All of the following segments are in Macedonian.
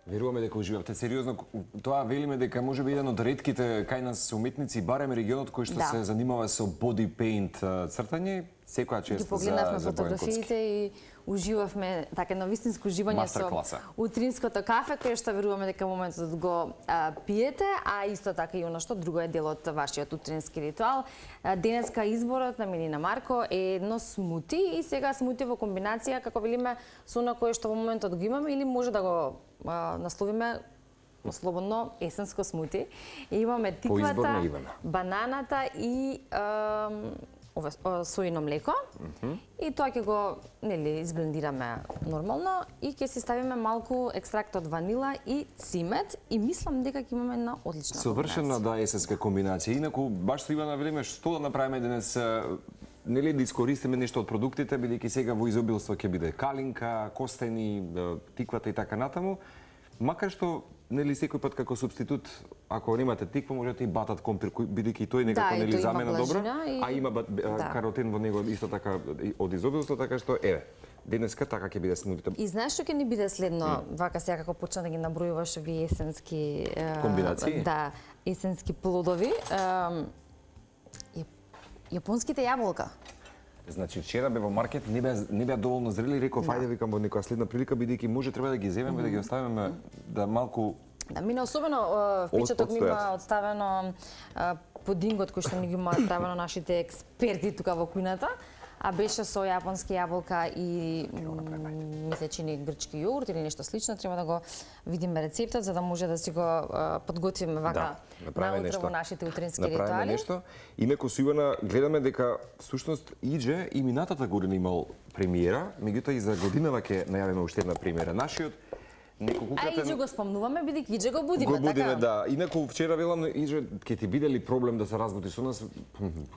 Веруваме дека уживавте. Сериозно, тоа велиме дека може би еден од ретките кај нас уметници, барем регионот кој што се занимава со body paint цртање, секоја чест за погледнавме фотографиите и уживавме така едно вистинско уживање со утринското кафе, кое што веруваме дека моментот го пиете, а исто така и она што друго е дел од вашиот утрински ритуал. Денеска изборот на Милина Марко е едно смути и сега смути во комбинација, како велиме, со она кое што во моментот го имаме или може да го насловиме слободно есенско смути. И имаме тиквата, бананата и сојно млеко. И тоа ќе го изблендираме нормално и ќе си ставиме малку екстракт од ванила и цимет и мислам дека ќе имаме една одлична совршена есенска комбинација. Инаку баш со Ивана велиме што да направиме денес, нели да искористиме нешто од продуктите, бидејќи сега во изобилство ќе биде калинка, костени, тиквата и така натаму. Макар што нели секој пат како супститут, ако немате тиква, можете и батат компир, бидејќи тој некако нели замена добро, а има каротен во него исто така од изобилство, така што еве, денеска така ќе биде смутито. И знаеш што ќе ни биде следно, вака сега како почна да ги набројуваш овие есенски комбинации? Да, есенски плодови. Јапонските јаболка. Значи, вчера бе во маркет, не беа доволно зрели, реков, ајде викам во некоја следна прилика, бидејќи може треба да ги земеме, да ги оставиме да малку... Да, мине особено впечаток ми има одставено пудингот кој што ни ги имаат правено нашите експерти тука во кујната, а беше со јапонски јаболка и мисле чини грчки јогурт или нешто слично. Треба да го видиме рецептот за да може да си го подготвиме вака наутро во нашите утрински ритуали. Направиме нешто. Инаку со Ивана гледаме дека всушност Иџе и минатата година имал премиера, меѓутоа и за годинава ќе најавиме уште една премиера. Нашиот неколкукратен... А Иџе го спомнуваме, бидејќи Иџе го будиме, така? Го будиме, да. Инаку вчера велам, Иџе, ќе ти биде ли проблем да се разбуди со нас?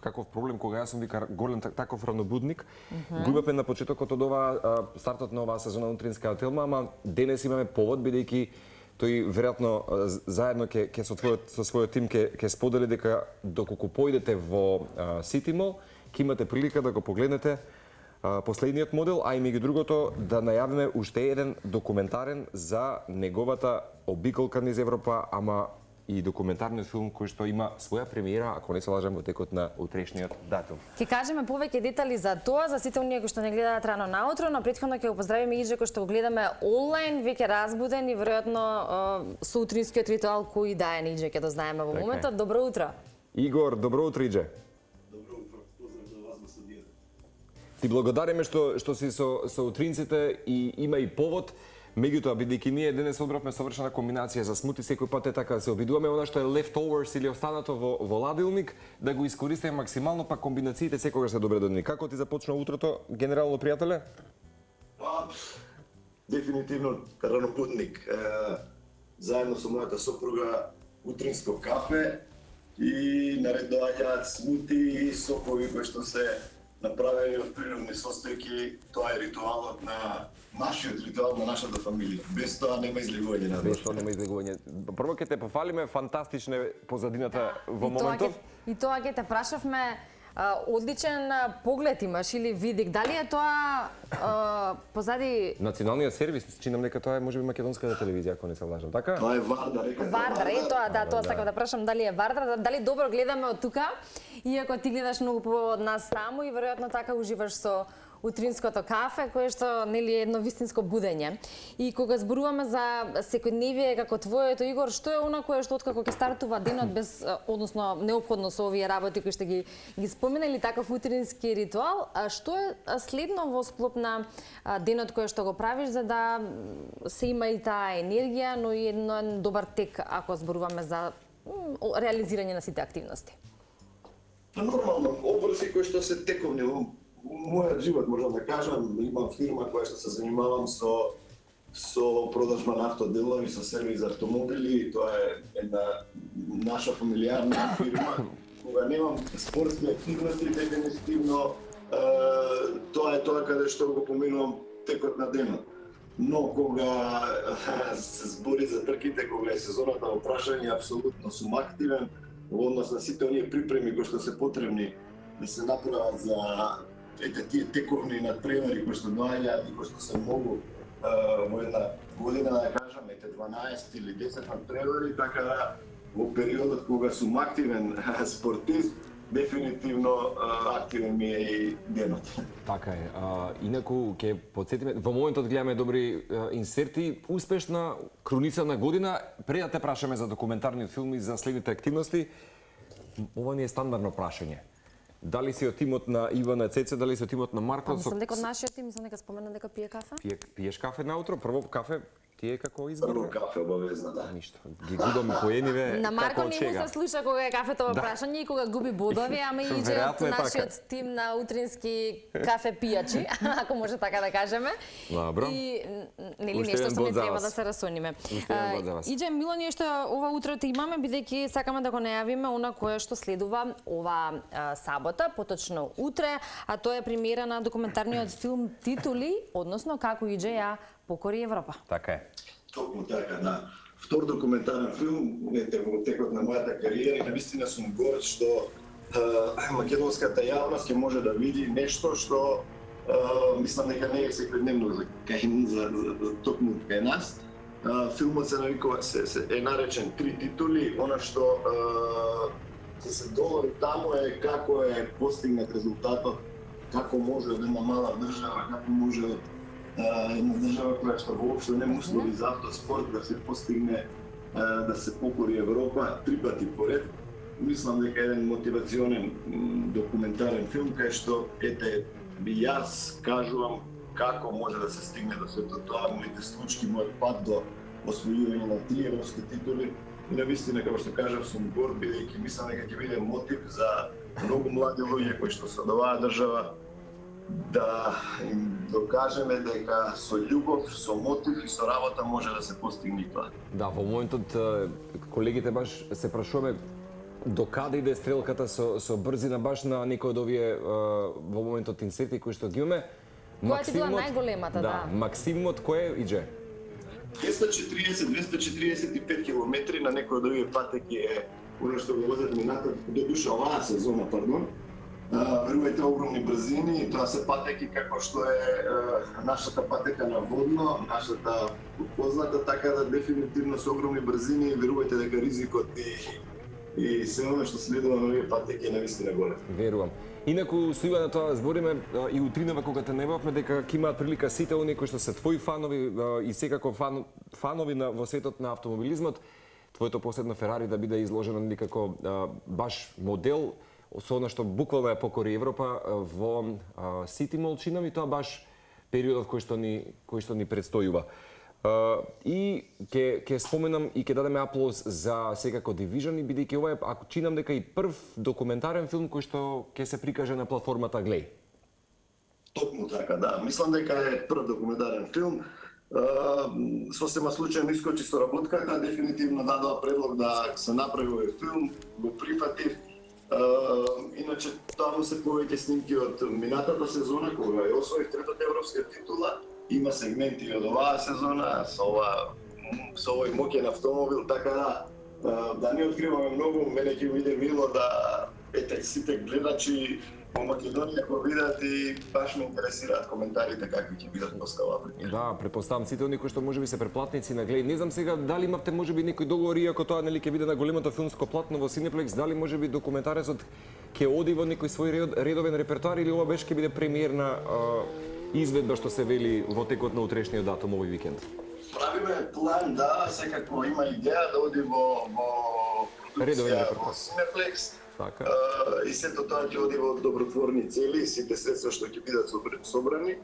Каков проблем кога јас сум вика голем таков равнобудник? Го имавме на почетокот од оваа стартот на оваа сезона утринска телма, ама денес имаме повод бидејќи тој веројатно заедно ќе со својот тим ќе сподели дека доколку појдете во Сити Мол, ќе имате прилика да го погледнете последниот модел, а и меѓу другото да најавиме уште еден документарен за неговата обиколка низ Европа, ама и документарниот филм кој што има своја премиера, ако не се лажам, во текот на утрешниот датум. Ќе кажеме повеќе детали за тоа, за сите оние кои што не гледаат рано наутро, но претходно ќе го поздравиме Иџе кој што го гледаме онлайн, веќе разбуден и веројатно со утринскиот ритуал кој дае Иџе ќе дознаеме во моментот. Добро утро. Игор, добро утро Иџе. Ти благодариме што си со утринците и има и повод. Меѓутоа, бидејќи ние денес одбравме совршена комбинација за смути, секој пат е така да се обидуваме она што е leftovers или останато во ладилник, да го искористиме максимално, па комбинациите секогаш се добре додни. Како ти започна утрото, генерално, пријателе? Дефинитивно ранопутник. Заедно со мојата сопруга утринско кафе и наред доаѓаат смути и сокови кои што се направени од природни состојки. Тоа е ритуалот на нашиот ритуал на нашата фамилија. Без тоа нема излегување на Без тоа нема излегување. Прво ќе те пофалиме, фантастична е позадината во моментов. И тоа ќе те прашавме, одличен поглед имаш или видик. Дали е тоа позади... Националниот сервис, чинам дека тоа е можеби македонската телевизија, ако не се лажам, така? Тоа е Вардар. Вардар, тоа, да, тоа сакам да прашам дали е Вардар, дали добро гледаме од тука, иако ти гледаш многу по од нас таму и веројатно така уживаш со утринското кафе, кое што нели е едно вистинско будење. И кога зборуваме за секојдневие како твоето, Игор, што е она кое што откако ќе стартува денот без, односно неопходно со овие работи кои што ги спомена или таков утрински ритуал, а што е следно во склоп на денот кое што го правиш за да се има и таа енергија, но и еден добар тек ако зборуваме за реализирање на сите активности? Нормално, обврски кои што се тековни мојот живот, можам да кажам, имам фирма која што се занимавам со продажба на автоделови, со сервис за автомобили, тоа е една наша фамилиарна фирма. Кога немам спортски активности, дефинитивно тоа е тоа каде што го поминувам текот на денот. Но кога се збори за трките, кога е сезоната во прашање, апсолутно сум активен во однос на сите оние припреми кои што се потребни да се направат за тие тековни надпревари кои што доаѓаат и кои што се многу во една година, да кажам, ете 12 или 10 надпревари, така да во периодот кога сум активен спортист, дефинитивно активен ми е и денот. Така е. Инаку, ќе подсетиме, во моментот гледаме добри инсерти, успешна круница на година. Пред да те прашаме за документарниот филм и за следните активности, ова ни е стандардно прашање. Дали си од тимот на Ивана Цеце, дали си од тимот на Марко? Мислам дека од нашиот тим, мислам дека спомена дека пие кафе. Пиеш кафе наутро? Прво кафе ти е како избор? Прво кафе обавезно, да. Ништо. Ги губаме поениве На Марко како од не му чега. се слуша кога е кафето прашање и кога губи бодови, ама иде од Веројатно е така. нашиот тим на утрински кафе пијачи, ако може така да кажеме. Добро. И нели Уште нешто еден што ми бод за треба вас. да се расониме. Уште еден бод за вас. Иđe мило нешто ова утро те имаме, бидејќи сакаме да го најавиме она кое што следува ова сабота, поточно утре, а тоа е премиера на документарниот филм Титули, односно како иđe ја покори Европа. Така е. Токму така, да. Втор документарен филм, ете, во текот на мојата кариера и навистина сум горд што македонската јавност ќе може да види нешто што мислам дека не е секојдневно за токму кај нас. Филмот се нарекува е наречен Три титули, она што се долари таму е како е постигнат резултатот, како може од една мала држава, како може од една држава која што воопшто нема услови за автоспорт да се постигне да се покори Европа 3 пати поред. Мислам дека е еден мотивационен документарен филм кај што ете би јас кажувам како може да се стигне до сето тоа, моите случки, мојот пат до освојување на 3 европски титули. И навистина, како што кажав, сум горд бидејќи мислам дека ќе биде мотив за многу млади луѓе кои што се од оваа држава да им докажеме дека со љубов, со мотив и со работа може да се постигне тоа. Да, во моментот колегите баш се прашуваме до каде иде стрелката со брзина баш на некој од овие во моментот инсерти кои што ги имаме. Која ти била најголемата, да? Максимумот кој иđe? 240-245 километри на некој од овие патеки е оно што го возат мината до душа оваа сезона, пардон. Верувајте, огромни брзини, тоа се патеки како што е нашата патека на водно, нашата позната, така да дефинитивно со огромни брзини, верувајте дека ризикот и се оно што следува на овие патеки е навистина голем. Верувам. Инаку со Ивана тоа збориме и утринава кога те најававме дека ќе имаат прилика сите оние кои што се твои фанови и секако фанови во светот на автомобилизмот, твоето последно Ферари да биде изложено како баш модел со она што буквално ја покори Европа во Сити Мол, чинам и тоа баш периодот кој што ни предстојува. И ќе споменам и ќе дадеме аплауз за секако Division, бидејќи ова е, ако чинам дека и прв документарен филм кој што ќе се прикаже на платформата Глеј. Токму така, да. Мислам дека е прв документарен филм. Сосема случајно искочи со работката, дефинитивно дадоа предлог да се направи овој филм, го прифатив. Иначе таму се повеќе снимки од минатата сезона кога ја освоив третата европска титула. Има сегменти од оваа сезона со овој моќен автомобил, така да не откриваме многу, мене ќе биде мило да ете сите гледачи по Македонија го видат и баш ме интересираат коментарите какви ќе бидат после оваа премиера. Да, претпоставам сите оние кои што можеби се преплатници на Глеј. Не знам сега дали имавте можеби некој договор, иако тоа нели ќе биде на големото филмско платно во Cineplex, дали можеби документарецот ќе оди во некој свој редовен репертоар или ова беше ќе биде премиерна изведба што се вели во текот на утрешниот датум овој викенд? Правиме план, да, секако има идеја да оди во продукција во Cineplex. Така. И сето тоа ќе оди во добротворни цели, сите средства што ќе бидат собрани,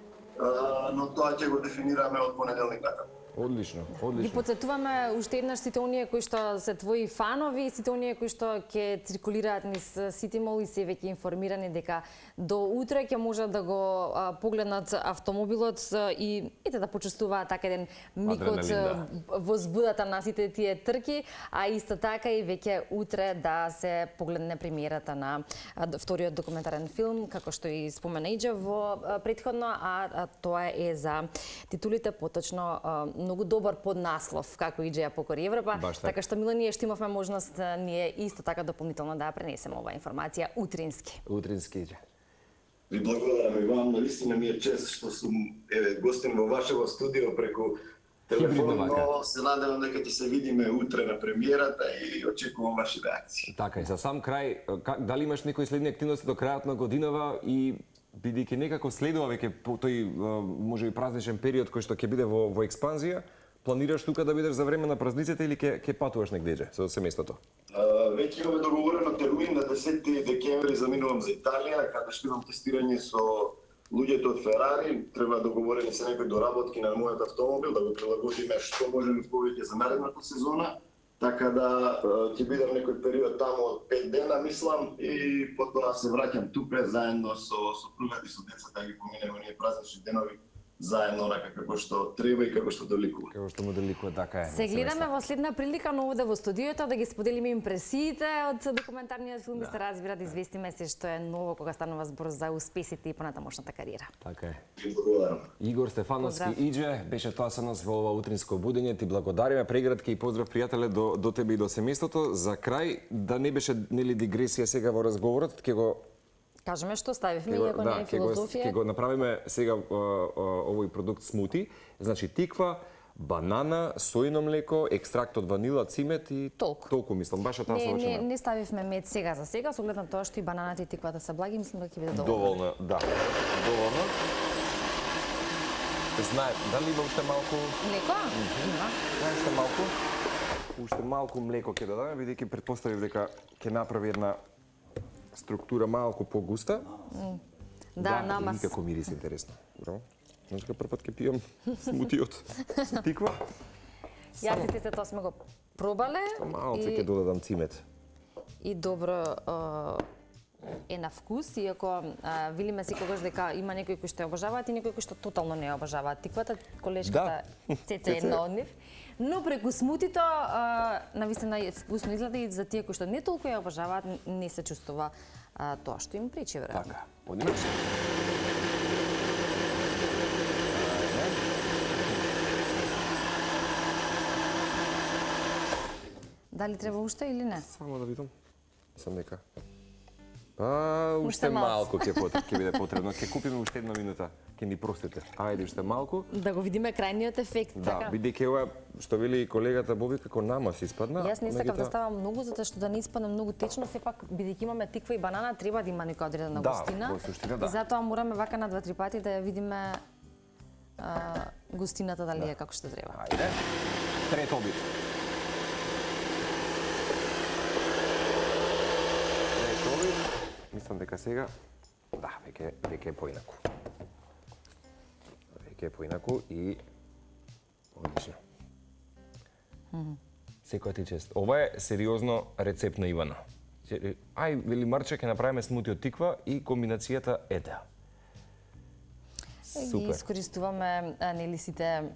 но тоа ќе го дефинираме од понеделник натаму. Одлично, Ги одлично. подсетуваме уште еднаш сите оние кои што се твои фанови, сите оние кои што ќе циркулираат низ Сити Мол и се веќе информирани дека до утре ќе можат да го погледнат автомобилот и да почувствуваат така еден миг од возбудата на сите тие трки, а исто така и веќе утре да се погледне премиерата на вториот документарен филм, како што и спомена Иđe во претходно, а тоа е за титулите, поточно многу добар поднаслов како Иđe ја покори Европа, така што мило ние што имавме можност ние исто така дополнително да ја пренесеме оваа информација утрински. Утрински Иđe. Ви благодарам и вам, наистина ми е чест што сум гостин во вашето студио преку телефон, но се надевам дека ќе се видиме утре на премиерата и очекувам ваши реакции. Така и за сам крај, дали имаш некои следни активности до крајот на годинава и бидејќи некако следува веќе по тој можеби празничен период кој што ќе биде во експанзија, планираш тука да бидеш за време на празниците или ќе патуваш негдеже со семејството? Веќе имаме договорено термин на 10 декември заминувам за Италија, каде што имам тестирање со луѓето од Ферари. Треба договорени се некои доработки на мојот автомобил, да го прилагодиме што можеме повеќе за наредната сезона. Така да ќе бидам некој период таму од 5 дена, мислам, и потоа се враќам тука заедно со сопругата и со децата, да ги поминеме оние празнични денови заедно онака како што треба и како што доликува. Како што му доликува, така е. Се гледаме во следна прилика но овде во студиото да ги споделиме импресиите од документарниот филм и се разбира да известиме се што е ново кога станува збор за успесите и понатамошната кариера. Така е. Ви благодарам. Игор Стефановски Иџе беше тоа со нас во ова утринско будење. Ти благодариме, прегратки и поздрав пријателе до тебе и до семејството. За крај да не беше нели дигресија сега во разговорот, ќе го Кажеме што ставивме, иако не е филозофија. Ќе го направиме сега овој продукт смути. Значи тиква, банана, сојно млеко, екстракт од ванила, цимет и толку мислам, баш таа совршена. Не ставивме мед сега за сега, со оглед на тоа што и бананата и тиквата се благи, мислам дека ќе биде доволно. Доволно, да. Доволно. Знае, дали има уште малку млеко? Има. Уште малку. Уште малку млеко ќе додадеме, бидејќи претпоставив дека ќе направи една структура малку погуста. Да, намас. Никако мирис интересно. Браво. Знаеш дека прв пат ќе пијам смутиот со тиква. Јас и се тоа сме го пробале. Малце ќе додадам цимет. И добро е на вкус, иако велиме секогаш дека има некои кои што ја обожаваат и некои кои што тотално не ја обожаваат тиквата. Колешката Цеца е една од нив. Но преку смутито, навистина вкусно изгледа и за тие кои што не толку ја обожаваат, не се чувствува тоа што им пречи, веројатно. Така, подимаш. Дали треба уште или не? Само да видам. Мислам дека уште малку. малку ќе биде потребно. Ќе купиме уште една минута. Ќе ни простите. Ајде уште малку. Да го видиме крајниот ефект, Да, така? бидејќи ова што вели колегата Боби како намас испадна. Јас не сакам да ставам многу затоа што да не испадне многу течно, сепак бидејќи имаме тиква и банана, треба да има некоја одредена густина. Да, во суштина да. И затоа мораме вака на 2-3 пати да ја видиме густината дали е како што треба. Ајде. Трет обид. Трет обид. Мислам дека сега веќе е поинаку. Веќе е поинаку и одлично. Секоја ти чест. Ова е сериозно рецепт на Ивана. Ај, вели Марче, ќе направиме смути од тиква и комбинацијата е да. Ги искористуваме нели сите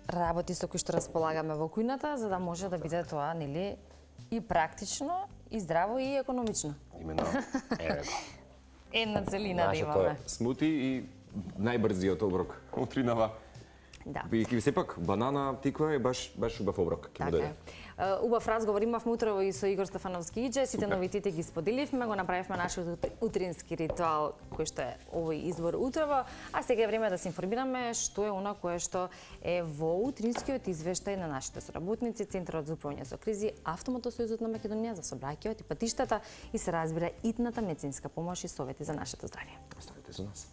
работи со кои што располагаме во кујната, за да може да биде тоа нели и практично, и здраво, и економично. Именно, еве го. Една целина да имаме. Нашето смути и најбрзиот оброк утринава. Да. Бидејќи сепак банана, тиква е баш убав оброк. Така е. Убав разговор имавме утрово и со Игор Стефановски Иџе, сите новитети ги споделивме, го направивме нашиот утрински ритуал кој што е овој избор утрово, а сега е време да се информираме што е она кое што е во утринскиот извештај на нашите соработници, Центарот за управување со кризи, Автомотосојузот на Македонија за сообраќајот и патиштата и се разбира итната медицинска помош и совети за нашето здравје. Оставете за нас.